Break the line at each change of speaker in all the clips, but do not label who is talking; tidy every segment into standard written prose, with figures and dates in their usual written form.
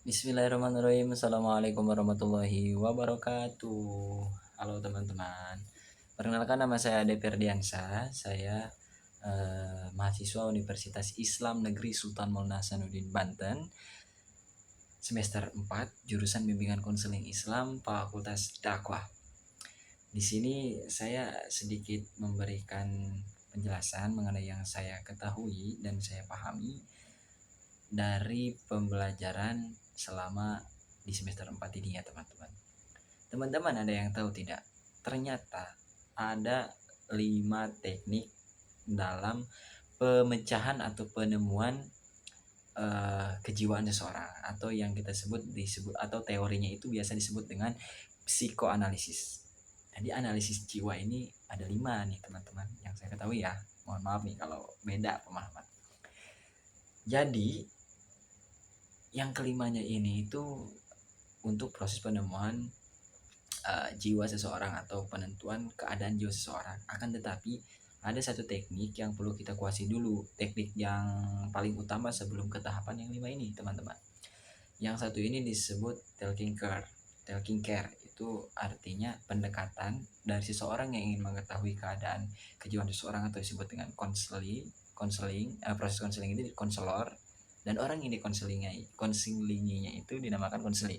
Bismillahirrahmanirrahim. Assalamualaikum warahmatullahi wabarakatuh. Halo teman-teman. Perkenalkan, nama saya Ade Ferdiansa. Saya mahasiswa Universitas Islam Negeri Sultan Mauna Hasanuddin Banten. Semester 4, jurusan Bimbingan Konseling Islam, Fakultas Dakwah. Di sini saya sedikit memberikan penjelasan mengenai yang saya ketahui dan saya pahami dari pembelajaran selama di semester 4 ini ya teman-teman. Teman-teman ada yang tahu tidak? Ternyata ada 5 teknik dalam pemecahan atau penemuan kejiwaan seseorang, atau yang kita disebut atau teorinya itu biasa disebut dengan psikoanalisis. Jadi analisis jiwa ini ada 5 nih teman-teman yang saya ketahui ya. Mohon maaf nih kalau beda pemahaman. Jadi yang kelimanya ini itu untuk proses penemuan jiwa seseorang atau penentuan keadaan jiwa seseorang. Akan tetapi ada satu teknik yang perlu kita kuasai dulu, teknik yang paling utama sebelum ke tahapan yang 5 ini teman-teman. Yang satu ini disebut talking care. Talking care itu artinya pendekatan dari seseorang yang ingin mengetahui keadaan kejiwaan seseorang atau disebut dengan proses konseling ini konselor, dan orang yang konselinginya itu dinamakan konseling.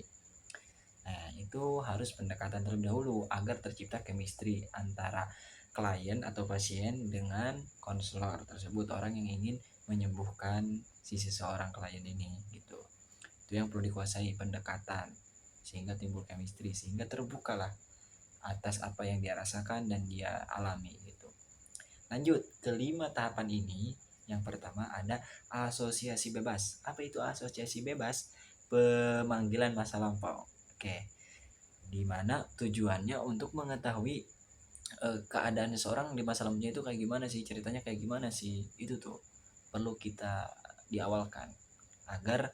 Nah, itu harus pendekatan terlebih dahulu agar tercipta chemistry antara klien atau pasien dengan konselor tersebut, orang yang ingin menyembuhkan si seseorang klien ini gitu. Itu yang perlu dikuasai, pendekatan, sehingga timbul chemistry, sehingga terbukalah atas apa yang dia rasakan dan dia alami gitu. Lanjut ke 5 tahapan ini. Yang pertama ada asosiasi bebas. Apa itu asosiasi bebas? Pemanggilan masa lampau. Oke. Dimana tujuannya untuk mengetahui keadaan seseorang di masa lalunya itu kayak gimana sih, ceritanya kayak gimana sih. Itu tuh perlu kita diawalkan agar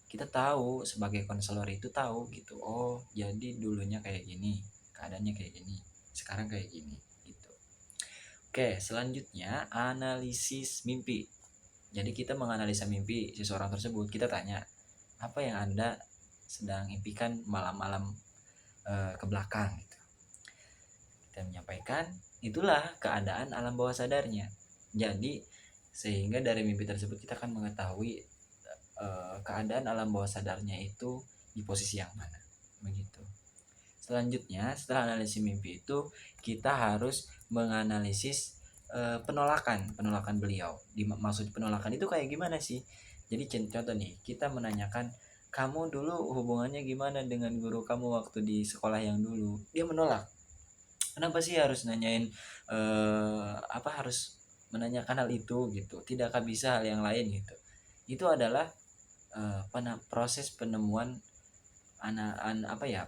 kita tahu, sebagai konselor itu tahu gitu, oh jadi dulunya kayak gini, keadaannya kayak gini, sekarang kayak gini gitu. Oke, selanjutnya analisis mimpi. Jadi kita menganalisa mimpi seseorang tersebut. Kita tanya, apa yang Anda sedang impikan malam-malam ke belakang gitu. Kita menyampaikan, itulah keadaan alam bawah sadarnya. Jadi sehingga dari mimpi tersebut kita akan mengetahui keadaan alam bawah sadarnya itu di posisi yang mana, begitu. Selanjutnya, setelah analisis mimpi itu kita harus menganalisis penolakan beliau. Maksud penolakan itu kayak gimana sih? Jadi contoh nih, kita menanyakan, kamu dulu hubungannya gimana dengan guru kamu waktu di sekolah yang dulu? Dia menolak. Kenapa sih harus nanyain harus menanyakan hal itu gitu? Tidakkah bisa hal yang lain gitu? Itu adalah proses penemuan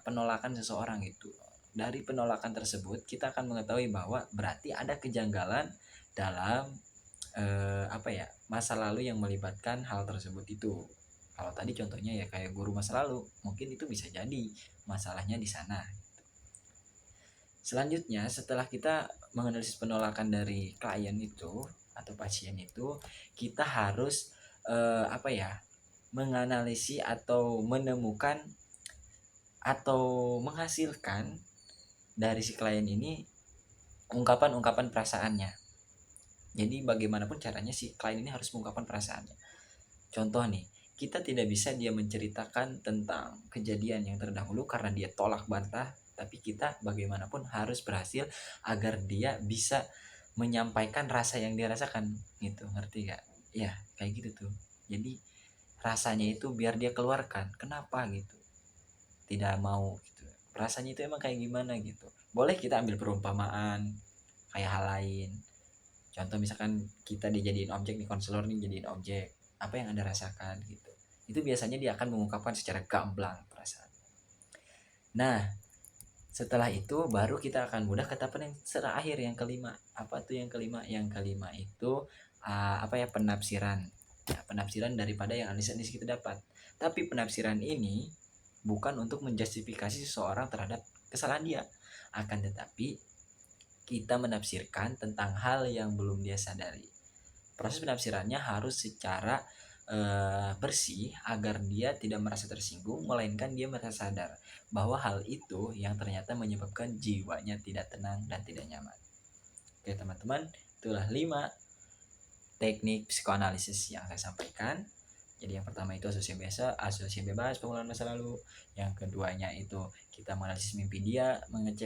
penolakan seseorang itu. Dari penolakan tersebut kita akan mengetahui bahwa berarti ada kejanggalan dalam masa lalu yang melibatkan hal tersebut itu. Kalau tadi contohnya ya kayak guru masa lalu, mungkin itu bisa jadi masalahnya di sana. Selanjutnya, setelah kita menganalisis penolakan dari klien itu atau pasien itu, kita harus menganalisis atau menemukan atau menghasilkan dari si klien ini ungkapan-ungkapan perasaannya. Jadi bagaimanapun caranya si klien ini harus mengungkapkan perasaannya. Contoh nih, kita tidak bisa dia menceritakan tentang kejadian yang terdahulu karena dia tolak bantah, tapi kita bagaimanapun harus berhasil agar dia bisa menyampaikan rasa yang dia rasakan gitu, ngerti gak? Ya kayak gitu tuh. Jadi rasanya itu biar dia keluarkan, kenapa gitu, tidak mau gitu, rasanya itu emang kayak gimana gitu. Boleh kita ambil perumpamaan kayak hal lain. Contoh misalkan kita dijadiin objek nih, konselor nih jadiin objek, apa yang Anda rasakan gitu. Itu biasanya dia akan mengungkapkan secara gamblang perasaan. Nah, setelah itu baru kita akan mudah ke tahap yang terakhir, yang kelima. Apa tuh yang kelima? Yang kelima itu penafsiran. Ya, penafsiran daripada yang analisis kita dapat. Tapi penafsiran ini bukan untuk menjustifikasi seseorang terhadap kesalahan dia. Akan tetapi kita menafsirkan tentang hal yang belum dia sadari. Proses penafsirannya harus secara bersih agar dia tidak merasa tersinggung, melainkan dia merasa sadar bahwa hal itu yang ternyata menyebabkan jiwanya tidak tenang dan tidak nyaman. Oke teman-teman, itulah 5 teknik psikoanalisis yang saya sampaikan. Jadi yang pertama itu asosiasi bebas, pemulihan masa lalu. Yang keduanya itu kita menganalisis mimpi dia,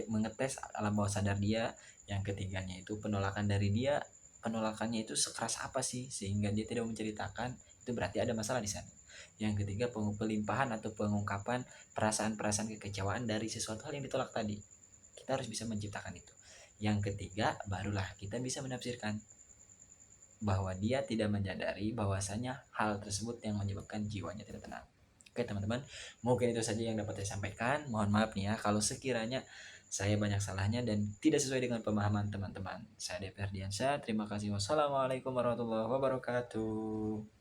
mengetes alam bawah sadar dia. Yang ketiganya itu penolakan dari dia. Penolakannya itu sekeras apa sih sehingga dia tidak menceritakan, itu berarti ada masalah di sana. Yang ketiga pelimpahan atau pengungkapan perasaan-perasaan kekecewaan dari sesuatu hal yang ditolak tadi. Kita harus bisa menciptakan itu. Yang ketiga barulah kita bisa menafsirkan bahwa dia tidak menyadari bahwasanya hal tersebut yang menyebabkan jiwanya tidak tenang. Oke teman-teman, mungkin itu saja yang dapat saya sampaikan. Mohon maaf nih ya kalau sekiranya saya banyak salahnya dan tidak sesuai dengan pemahaman teman-teman. Saya Depi Ardiansyah, terima kasih. Wassalamualaikum warahmatullahi wabarakatuh.